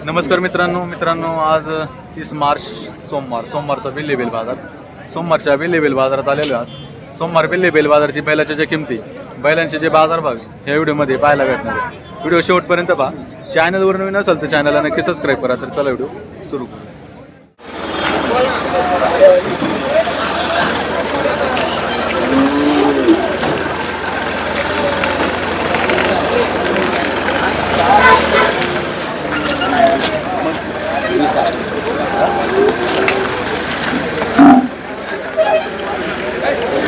नमस्कार मित्रांनो आज 30 मार्च सोमवारचा बेल्लेबेल बाजार सोमवारच्या बेल्लेबेल बाजारात आलेलो आज सोमवार बेल्लेबेल बाजाराची बैलाच्या ज्या किमती बैलांचे जे बाजारभाव ह्या व्हिडिओमध्ये पाहायला भेटणार आहे। व्हिडिओ शेवटपर्यंत पहा। चॅनलवर नवीन असेल तर चॅनलला नक्की सबस्क्राईब करा। तर चला व्हिडिओ सुरू करू।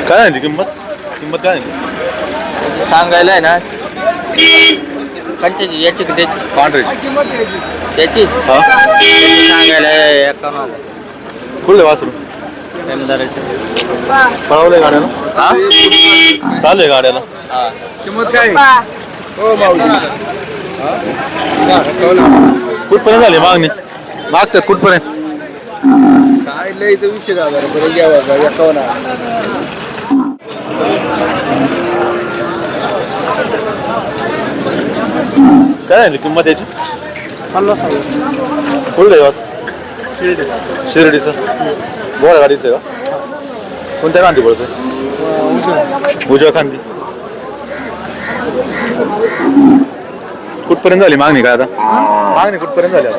काय आहे किंमत काय आहे सांगायला आहे ना कंच्याची याची की त्याची पांढरे त्याची हा सांगायला 51,000 कुठले वासरू पळवले गाड्याला हा चालू आहे गाड्याला किंमत काय हो कुठपर्यंत झाली मागणी मागतात कुठपर्यंत काय लय तर 20,000 रुपये घ्यावा 51,000 काय आहे किंमत याची 50,000 कुठले वास शिर्डीचं बोला गाडीचं आहे का कोणत्या खांदी पडतोय उजव्या खांदी कुठपर्यंत झाली मागणी काय आता मागणी कुठपर्यंत झाली आता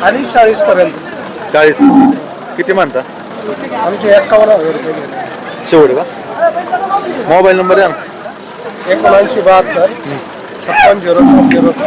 आणि 40 पर्यंत 40 किती म्हणता आमचे 51,000 रुपये शेवट का मोबाईल नंबर द्या ना 7972 560707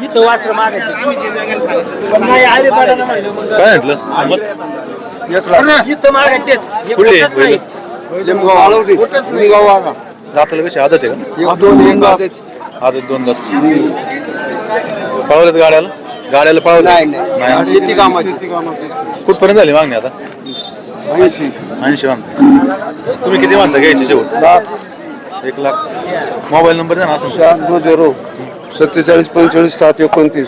इथं वासर मागायचं काय म्हटलं इथं मागायचे कुठली लिंगाव दाताला कशी आदत आहे का आदत 2 दात पळवल्यात गाड्याला पळवलं नाही शेती कामाची कुठपर्यंत झाली मागणी आता 80 म्हणता तुम्ही किती म्हणता घ्यायची शेवट 1 लाख मोबाईल नंबर द्या ना असं 47 45 729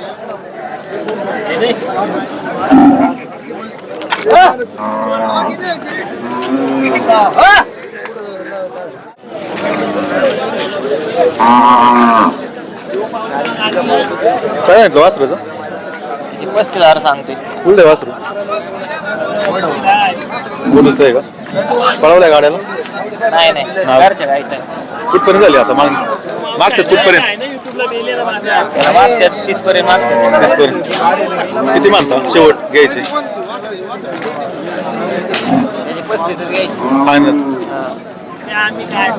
काय म्हटलं वासरूचं 35,000 सांगते कुठलं वासरू बोलूच आहे का पळवल्या गाड्याला नाही घरच्या गायचं कुठपर्यंत झाली आता मागतात कुठपर्यंत त्याला मागतात 30 पर्यंत मागतात 30 पर्यंत किती म्हणता शेवट घ्यायची त्याची 35 घ्यायची फायनल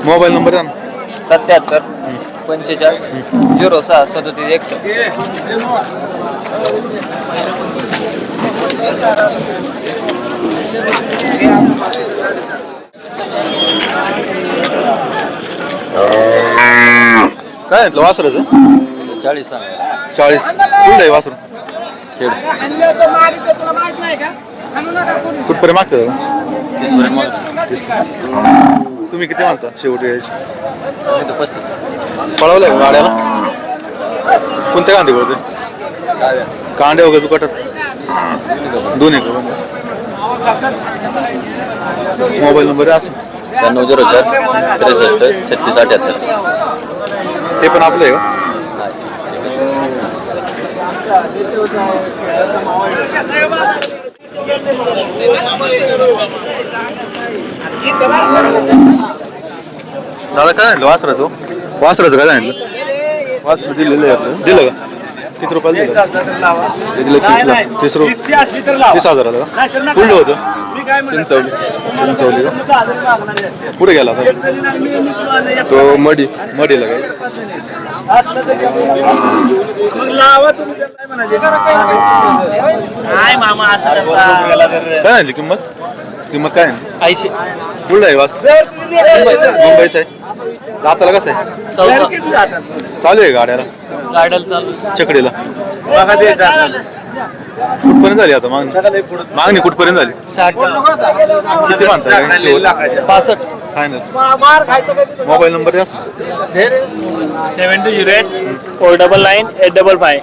मोबाईल नंबर द्या ना 77 45 06 37 काय म्हटलं वासराचं 40 सांगा 40 कुठलं आहे वासरू खेळ कुठपर्यंत मागतं 30 पर्यंत मागतात तुम्ही किती म्हणता शेवटी यायची 35 पळवलं आहे गाड्याला कोणत्या कांदे पडते कांडे वगैरे दुकटत दोन्ही का मोबाईल नंबर आहे असं 9604 63 36 78 ते पण आपलं आहे का दादा काय आणलं वासराचं काय आणलं वासरं दिलेलं आहे आपलं दिलं का किती रुपयाला दिलं 30 रुपये 30,000 का कुठलं होतं चिंचवली का कुठे गेला तो मडीला काय काय आणली किंमत काय आणली 80 कुठलं आहे वास मुंबईचं आहे दाताला कसं आहे चालू आहे गाड्याला गाड्याला चालू चकडीला कुठपर्यंत झाली आता मागणी कुठपर्यंत झाली? 60 किती म्हणताय शेवट? 65 फायनल. मोबाईल नंबर द्या. 7208 499 855.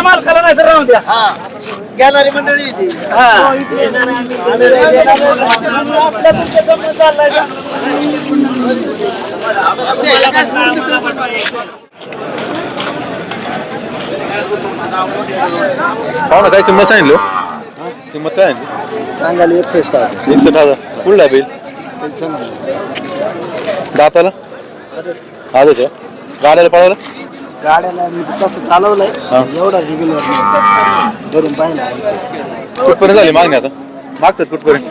मालकाला नाही तर राहून द्या. गॅलरी मंडळी पाहू ना काय किंमत सांगितलं? किंमत काय आहे? सांगायला 61,000. 61,000. कुठला बैल? दाताला आजच आहे. गाड्याला पळायला गाड्याला मी तसं चालवलंय हा. एवढा रेग्युलर धरून पाहिला कुठपर्यंत झाली मागणी आता? मागतात कुठपर्यंत?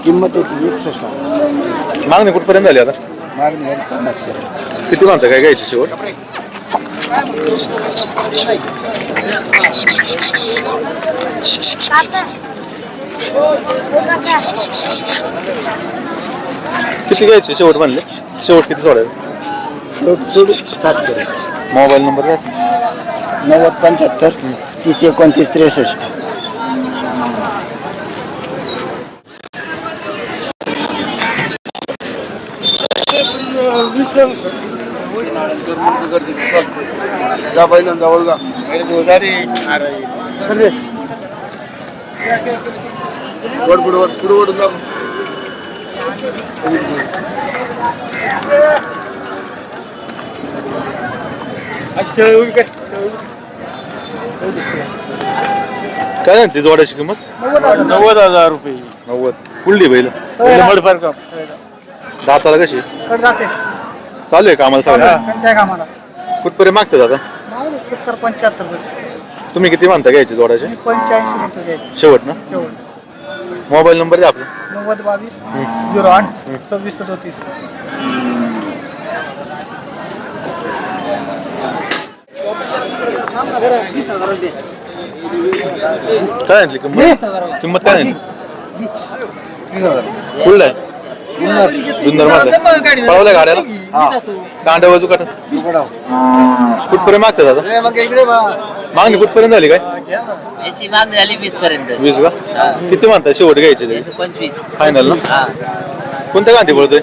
किंमत त्याची 61,000. मागणी कुठपर्यंत झाली आता? मागणी आहे 50 पर्यंत. किती म्हणता काय घ्यायची शेवट? किती घ्यायची शेवट म्हणले? शेवट किती सोडायचं? सोड 7 पर्यंत. मोबाईल नंबर द्या. 90 75 30 29 63. काय सांगते जोडायची किंमत? 90,000 रुपये. 90. कुठली बैल? दाताला कशी? चालू आहे कामाला सगळं? कुठपर्यंत मागतात आता? 70 75 तुम्ही किती म्हणता घ्यायची जोडायचे? 85 रुपये घ्यायचे शेवट ना? शेवट. मोबाईल नंबर द्या आपला. 90 22 08 26 37. काय आणली किंमत? किंमत काय आणली? कुठला आहे? जुन्नर मध्ये पळवल्या गाड्याला कांड्या बाजू काढ. कुठपर्यंत मागतात आता? मागणी कुठपर्यंत झाली काय? याची मागणी झाली 20 पर्यंत. 20 का? किती म्हणताय शेवट घ्यायचे ते? 25. फायनल ना? कोणत्या गांधी बोलतोय?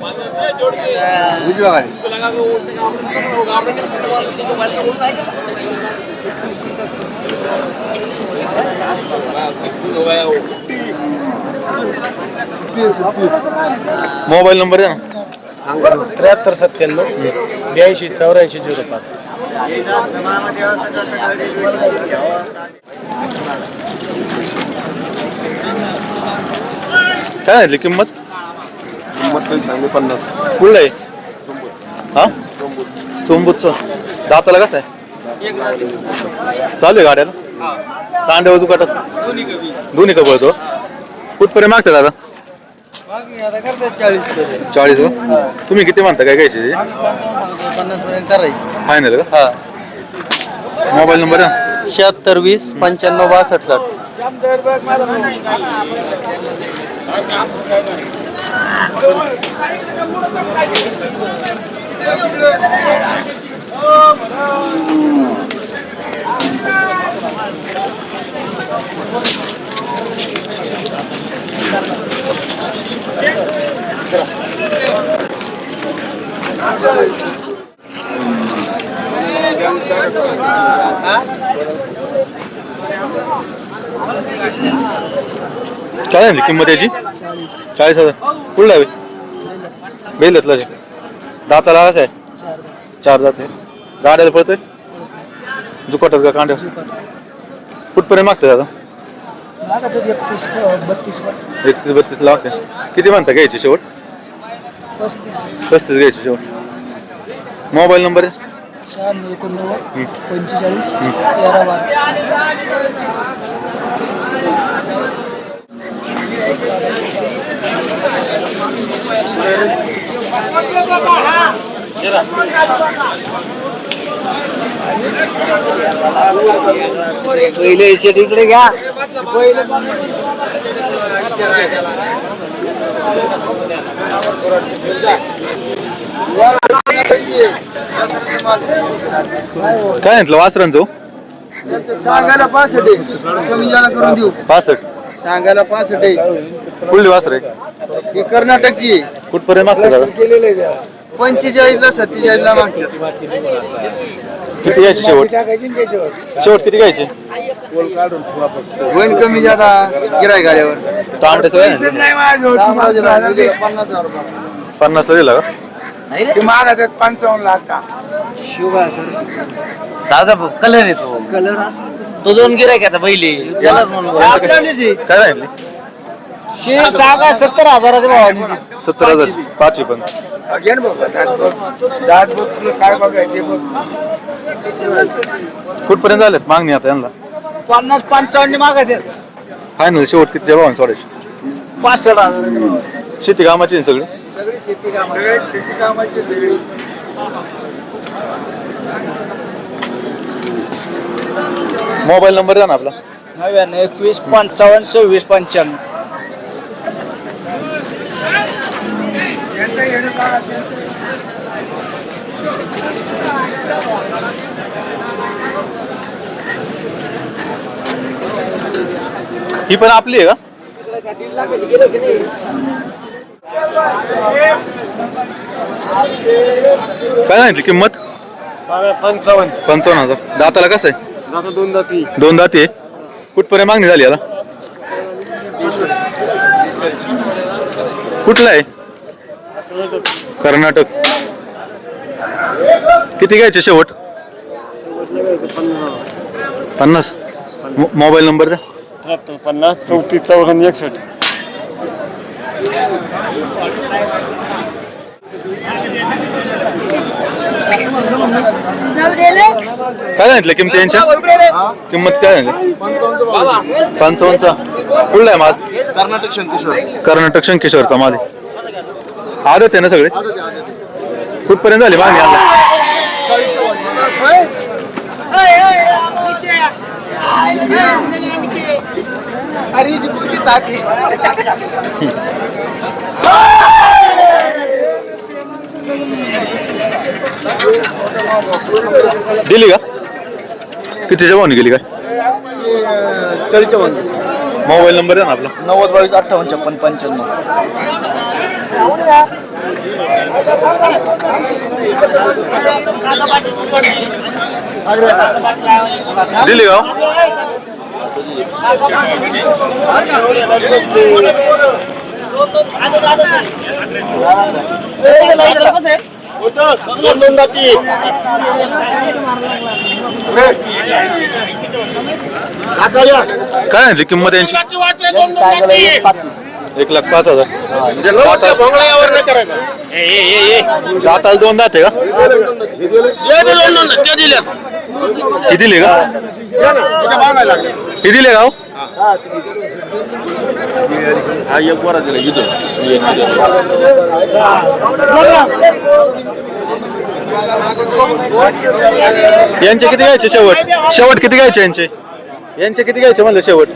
मोबाईल नंबर द्या ना. 73 97 82 84 05. काय आणली किंमत? सांगली 50. कुठलं आहे? हा चोंबूतचं. दाताला कसं आहे? चालू आहे गाड्याला कांड्या बाजू काढत दोन्ही का बोलतो. कुठपर्यंत मागतात दादा? 40 का? तुम्ही किती म्हणता काय घ्यायचे? 50 पर्यंत करायची. फायनल का? मोबाईल नंबर द्या. 76 20 95 62 काय आणली किंमत याची? 40,000. कुठला आहे? बेलतला. दाताला कसं आहे? 4 दात आहे. गाड्याला पळतोय जुकाटात का कांड्या? कुठपर्यंत मागतात दादा? 31 32 31 लाख आहे. किती म्हणता घ्यायची शेवट? 35 घ्यायची शेवट. मोबाईल नंबर आहे? 96 89 45 13 पहिले शेट इकडे घ्या. काय म्हटलं वासरांचं? सांगायला 65 आहे. कमी जादा करून देऊ. 65. सांगायला 65 आहे. कुठली वासर आहे? ही कर्नाटकची आहे. कुठपर्यंत मागतात दादा? 45 ला 47 ला मागतात. किती घ्यायचे शेवट? शेवट किती घ्यायचे? होईल कमी जादा गिराय गाड्यावर. तांबड्याचं काय नाही? 50,000 रुपये. 50 ला दिला का? शिवा सर. दादा कलर येतो कलर तो 2 गिरायक आता पहिले त्यालाच म्हणून काय सांगितली? 70,000च्या भावाने. 70,000 पाचवी पण. काय बघायचे कुठपर्यंत झालेत मागणी आता यांना? 50-55 मागत फायनल शेवट किती भावाने सोडायचे? 65,000. शेती कामाची आहे सगळी. सगळी शेती कामाची सगळी. मोबाईल नंबर द्या ना आपला. 91 55 26 95. ही पण आपली आहे का? काय सांगितली किंमत? 55,000. दाताला कसं आहे? आता 2 दाती. 2 दाती आहे. कुठपर्यंत मागणी झाली याला? कुठला आहे? कर्नाटक. किती घ्यायचे शेवट? 50. मोबाईल नंबर द्या. 50 34 54 61. काय सांगितलं किंमत यांच्या? किंमत काय सांगितली? 55चा. कुठला आहे माल? कर्नाटक शंकेश्वर. कर्नाटक शंकेश्वरचा माल आहे. आदत आहे ना सगळे? कुठपर्यंत झाली मागणी आता? दिली का? कितीच्या भावनी गेली काय? 40च्या वर. मोबाईल नंबर आहे ना आपला? 90 22 58 56 95. दिली का? काय आहे किंमत यांची? 1,05,000. दाताला 2 दात आहे का? ही दिली का? ही दिली का? यांचे किती घ्यायचे शेवट? शेवट किती घ्यायचे यांचे? यांचे किती घ्यायचे म्हणलं शेवट?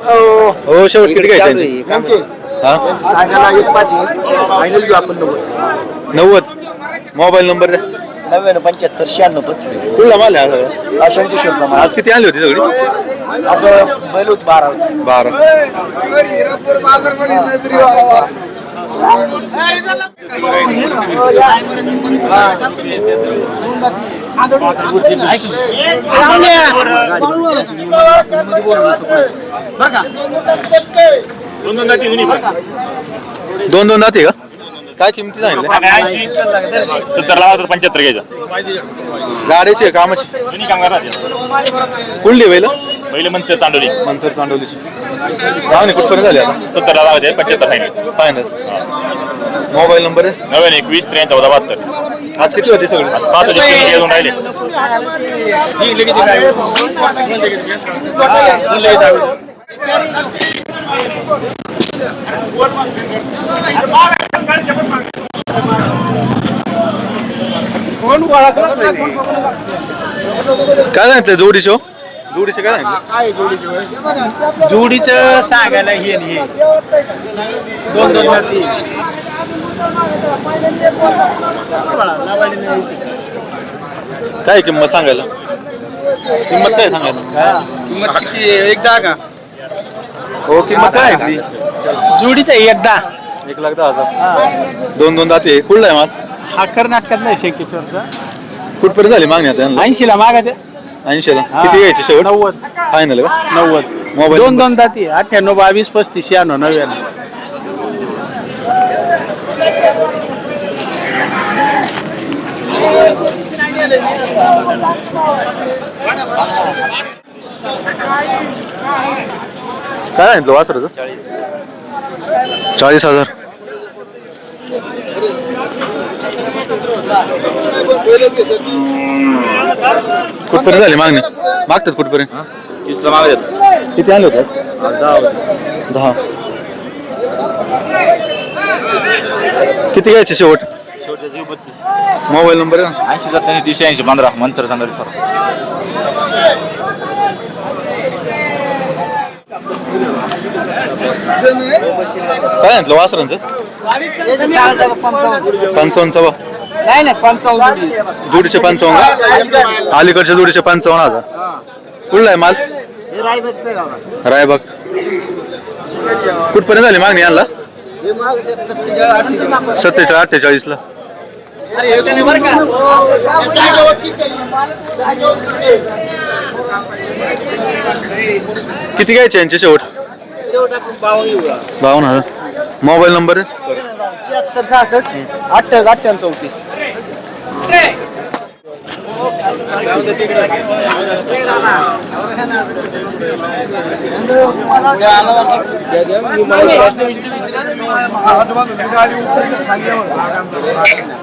हो शेवट किती घ्यायचे यांचे? हा सांगायला 1.5 फायनल घेऊ आपण 90. मोबाईल नंबर द्या. 99 75 96 35. कुठला माल आहे हा सगळा? शंकेश्वर. आज किती आणली होती सगळी? आपलं बैल होत 12. 12. दोन दाती का? काय किमती सांगितलं? 70 75 घ्यायचा. गाड्याची आहे कामाची? दोन्ही कामगार कुठली बैल? पहिले मनसर चांडोली. मनसर चांडवलीची. गाव नाही कुठपर्यंत झाली आता? 70 लावायचे 75 फायनल. फायनल. मोबाईल नंबर आहे? 91 23 14 72. आज किती होती सगळी? 5 अजून राहिले. काय सांगितलं जोडीचे? जोडीचे काय सांगितलं? जोडीचं सांगायला हे नाही. 2 दाती. काय किंमत सांगायला? किंमत काय सांगायला? किंमत किती? एक 10 का? हो किंमत काय आहे ती? जोडीचा एकदा 1,10,000. दोन दाती आहे. कुठला आहे माल? हा कर्नाटकातला आहे शेकेश्वरचा. कुठपर्यंत झाली मागणी आता यांना? 80ला मागा ते 80ला. किती घ्यायची शेवट? 90 फायनल का? 90. मोबाईल दोन दोन दाती 98 22 35 96 99. काय सांगितलं वासराचं? 40,000. कुठपर्यंत झाली मागणी? मागतात कुठपर्यंत? 30ला मागतात. किती आणले होते? 10. किती घ्यायचे शेवट? मोबाईल नंबर आहे ना? 80 मंचर सांगा. काय म्हटलं वासरांचं? 55. नाही नाही 55. जोडीचे 55. अलीकडच्या जोडीचे 55,000. कुठला आहे माल? रायबाग. कुठपर्यंत झाली मागणी आणला? 47-48ला. किती घ्यायचे यांचे शेवट? 52,000. मोबाईल नंबर आहे? 88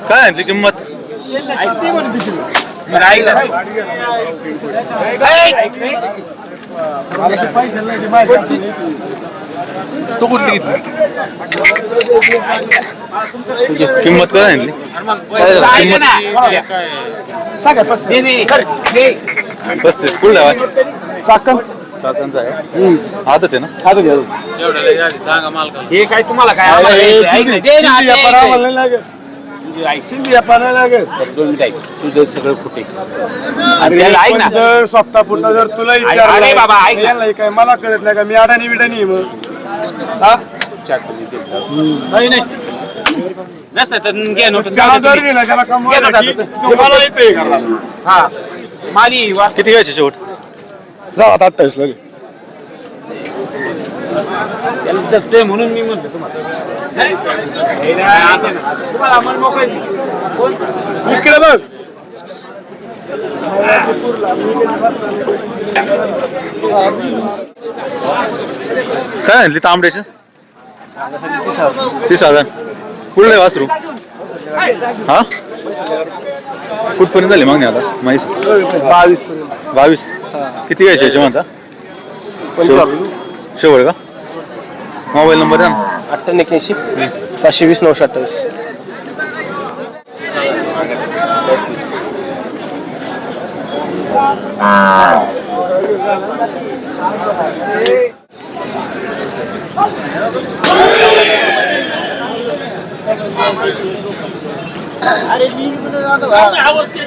काय आणली किंमत? तू कुठली घेतली? किंमत काय आणली? सांगा 35. कुठला आहे? चाकण चाकणचा आहे. आदत आहे ना? आता घ्या. हे काय तुम्हाला काय? तुझं सगळं कुठे? ऐक ना. स्वतः पुन्हा जर तुला अरे बाबा, ऐक ना. विचारलं काय मला कळत नाही का? मी अडाणी बिडाणी मग नाही नाही नसतं तर घे नव्हतं. त्याला जर दिला त्याला कमवायला की तुम्हाला येते का? हा माली वा. किती घ्यायचे शेवट? जाऊ आता 28 लगे ते म्हणून मी म्हणतो तुम्हाला मन मोकळे. इकडे बघ. काय आणली तांबड्याचे? 30,000. कुठलं आहे वासरू? हा कुठपर्यंत झाली मागणी आता? 22. किती घ्यायचे याचे म्हणता? शेवट का? मोबाईल नंबर आहे ना? 98 520 928.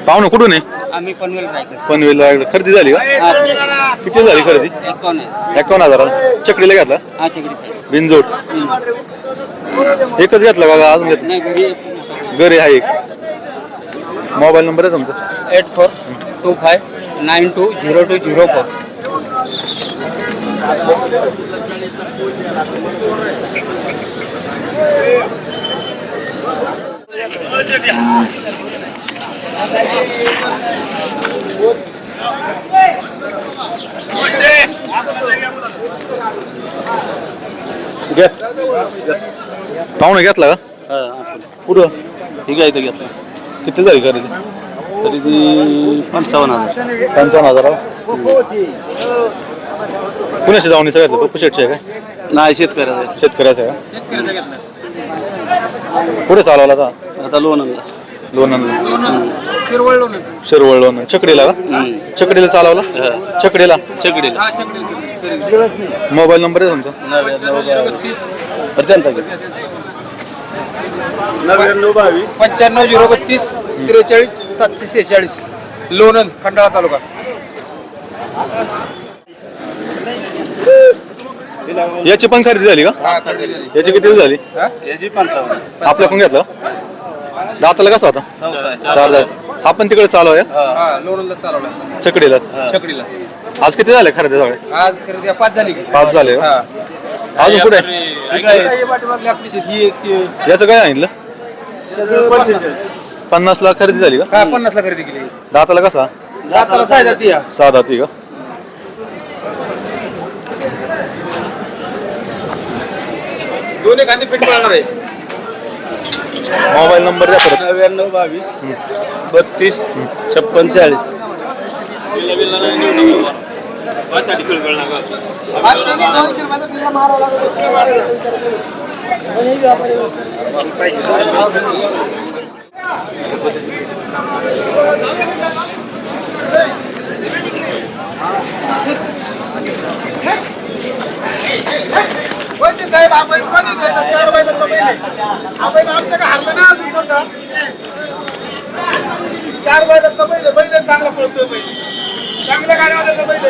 पाहुणं कुठून आहे? आम्ही पनवेल राहतो. पनवेलला खरेदी झाली का? किती झाली खरेदी? 51,000. चकडीला घेतला? बिनजोड एकच घेतला का अजून घेतला? घरी आहे एक. मोबाईल नंबर आहे तुमचा? 8425920204. पाहुणे घेतला का? कुठं? ठीक आहे, इथं घेतलं. किती झाली खरेदी? खरेदी 55,000. 55,000. कुणाशी जाऊन सगळ्याचं? पप्पू शेटचे आहे काय? नाही, शेतकऱ्याचं. शेतकऱ्याचं आहे का? पुढे चालवला आता? आता लोणंदला. शिरवळ लोण. चकडीला का? चकडीला चालवला? चकडीला. मोबाईल नंबर आहे तुमचा? 95 032 43 746. लोणंद, खंडाळा तालुका. याची पण खरेदी झाली का? याची किती झाली? याची 55. आपल्या कोण घेतलं? दाताला कसा होता? चालू आपण तिकडे चालू आहे लोणला चालवला चकडीला. छकडीला. आज किती झाले खरेदी सगळे? आज खरेदी 5 झाली. 5 झाले. अजून कुठे याचं काय सांगितलं? 50 लाख खरेदी झाली का? 50 ला खरेदी केली. दाताला कसा? दाताला 6 जाती. 6 दाती का? दोन्ही खांदी फिट मिळणार आहे. मोबाईल नंबर द्या परत. 99 22 32 56 40. साहेब आपण कोणी द्यायचा 4 बैलाचा बैल आपण आमच्या का हरलं ना अजून तसा 4 बैलाचा बैल बैल चांगला पळतोय बैल चांगल्या गाड्यावाल्याचा बैल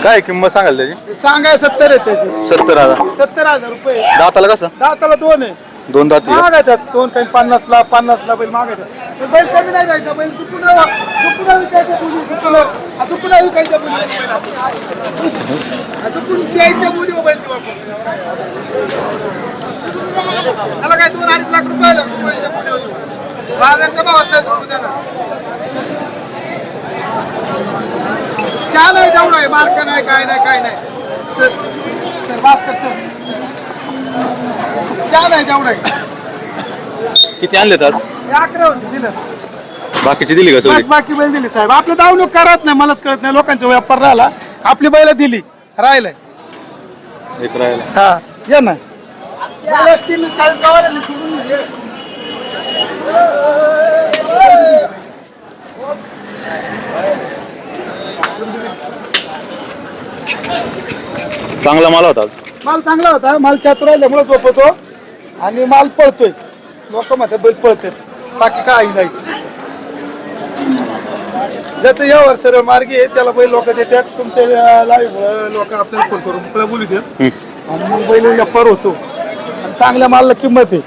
काय किंमत सांगाल त्याची? सांगाय 70 आहे त्याची 70,000. 70,000 रुपये. दाताला कसं? दाताला 2 आहे. 2 दाती का? मागायच्यात 2 काही 50 ला बैल मागायच्यात बैल कमी नाही जायचा बैल चुकून विकायच्या मुली चुकून विकायच्या मुली चुकून द्यायच्या मुली बैल देऊ आपण त्याला काय 2-2.5 लाख रुपयाला बैलच्या मुली होतो बाजारच्या भावात नाही चुकून द्यायला शाल आहे तेवढा आहे मार्क नाही काय नाही चल चल बात कर चल शाल आहे तेवढा आहे किती आणलेत आज? 11 होते दिलं बाकीची दिली का सगळी? बाकी बैल दिली साहेब आपलं दावणूक करत नाही मलाच कळत नाही लोकांचा व्यापार राहिला आपली बैल दिली राहिलंय एक राहिला. हा ये ना 3-40 गावाला सोडून ये. चांगला माल होता आज. माल चांगला होता माल चातुर राहिल्यामुळे झोपतो आणि माल पळतोय लोक म्हणतात बैल पळते बाकी काही नाही ज्याचं यावर सरळ मार्गी आहे त्याला बैल लोक देतात तुमच्या लाईव्ह लोक आपल्याला फोन करून मोकळ्या बोलू देत आणि मग बैल व्यापार होतो आणि चांगल्या मालला किंमत आहे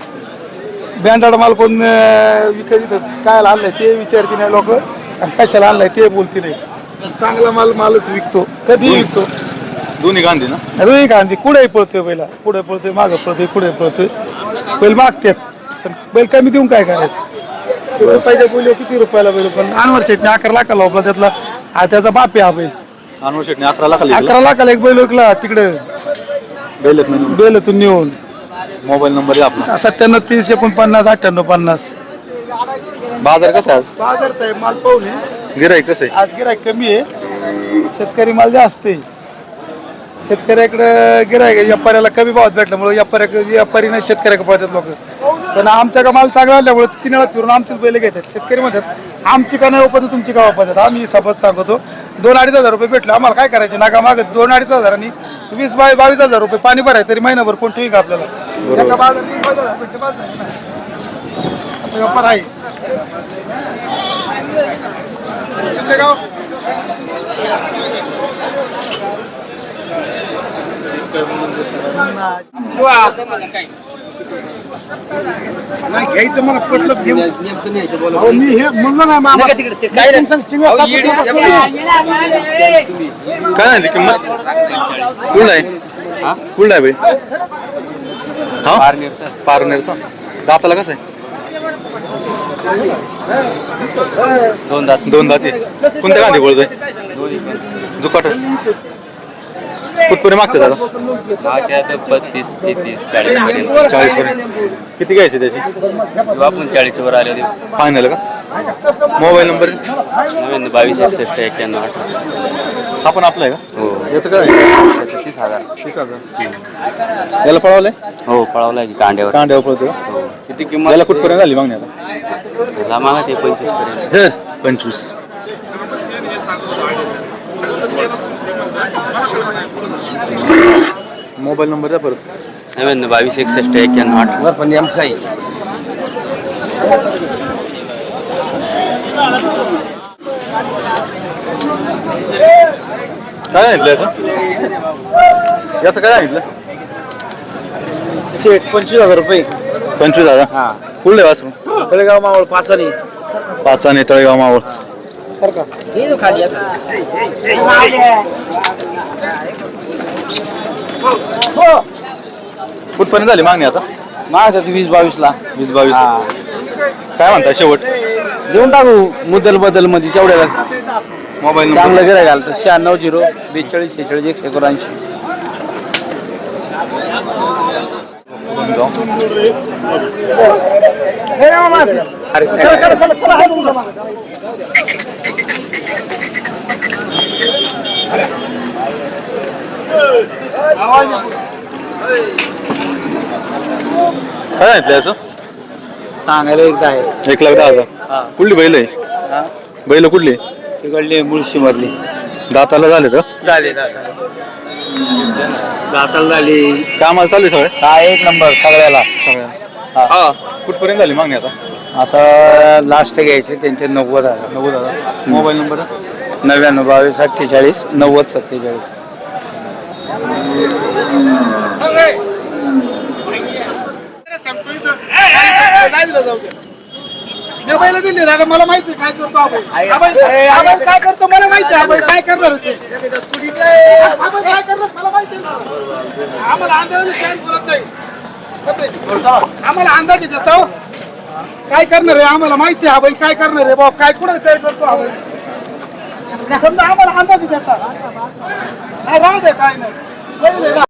बँडाड माल कोण विकत काय आणलाय ते विचारते नाही लोक आणि कशाला आणलाय ते बोलते नाही चांगला मालच विकतो कधी विकतो दोन्ही गांधी ना? रोही गांधी कुठेही पळतोय बैला पुढे पळतोय मागं पळतोय पुढे पळतोय बैल मागतात पण बैल कमी देऊन काय करायचं रुपयाच्या बोललो किती रुपयाला बैल पण अनवर शेटने 11 लाखाला होता त्यातला त्याचा बाप आहे हा बैल अनवर शेटने 11 लाखाला 11 लाखाला एक बैल विकला तिकडे बेलतून नेऊन. मोबाईल नंबर आहे आपला. 97 30 49 98 50. बाजार कसा आहे आज? बाजार साहेब माल पाहुणे गिराईक कसं आहे? आज गिराईक कमी आहे शेतकरी माल जास्त आहे शेतकऱ्याकडे गिराईक व्यापाऱ्याला कमी भावात भेटल्यामुळे व्यापारी नाही शेतकऱ्याकडे पळतात लोक पण आमच्या का माल चांगला आल्यामुळे 3 वेळा फिरून आमचीच बैल घेतात शेतकरी म्हणतात आमची का नाही पद्धत तुमची का वापरतात आम्ही सबत सांगतो 2-2.5 हजार रुपये भेटले आम्हाला काय करायचे नाका मागत 2-2.5 हजारांनी 20-22 हजार रुपये पाणी भराय तरी महिनाभर कोण ठेवी का आपल्याला एका बाजार 20-22 हजार भेटले पाच नाही. असं व्यापार आहे कुठले गाव नाही घ्यायचं मला पटलं घेऊन मी हे म्हणलं ना मामा काय नाही किंमत कुठला आहे? कुठला आहे भाई? हा पारनेरचा. दाताला कसं आहे? 2 दाती. कोणत्या गांधी बोलतोय? जुकाट कुठपर्यंत मागते दादा? 32 33 40 पर्यंत 40 पर्यंत. किती घ्यायची त्याची? आपण 40 वर आले होते. फायनल का? Mobile number 22 61 91 18. हा पण आपला आहे का? हो याचं काय? 30,000. 30,000. याला पळवलंय? हो पळवला की कांड्यावर. कांड्यावर पळतो का? हो किती किंमत? याला कुठपर्यंत झाली मागणी आता? त्याला मागा ते 25 पर्यंत. 25. मोबाईल नंबर द्या परत. 22 61 91 8 पण नेमकं काही काय सांगितलं याचं काय सांगितलं? शेट 25,000 रुपये 25,000. हा कुठले वासरू? तळेगाव मावळ पाचानी पाचाने तळेगाव मावळ. खाली कुठपर्यंत झाली मागणी आता? मागतात 20-22 ला 20-22. काय म्हणता शेवट? देऊन टाकू मुदल बदल मध्ये तेवढ्याला मोबाईल चांगलं गिराय घालतं 96 0 42 46 184. काय सांगितलं याचं? सांगायला एकदा आहे 1,10,000. कुठली बैल आहे? बैल कुठली? तिकडली मुळशी मधली दाताला झाले तर झाले दाताला झाली. कामाला चालू आहे सगळे? हा एक नंबर सगळ्याला. हा. कुठपर्यंत झाली मागणी आता? आता लास्ट घ्यायचे त्यांचे 90,000. 90,000. Mobile number? 99 22 48 90 47. बैल दिले दादा मला माहिती काय करतो आपण काय करतो मला माहिती आहे काय करणार ते आपण काय करणार मला माहिती आम्हाला अंदाज बोलत नाही आम्हाला अंदाज आहे त्याचा काय करणार आहे आम्हाला माहिती आहे हा बैल काय करणार आहे बाबा काय कुठं काय करतो हा बैल समजा आम्हाला अंदाज आहे त्याचा राहू दे काय नाही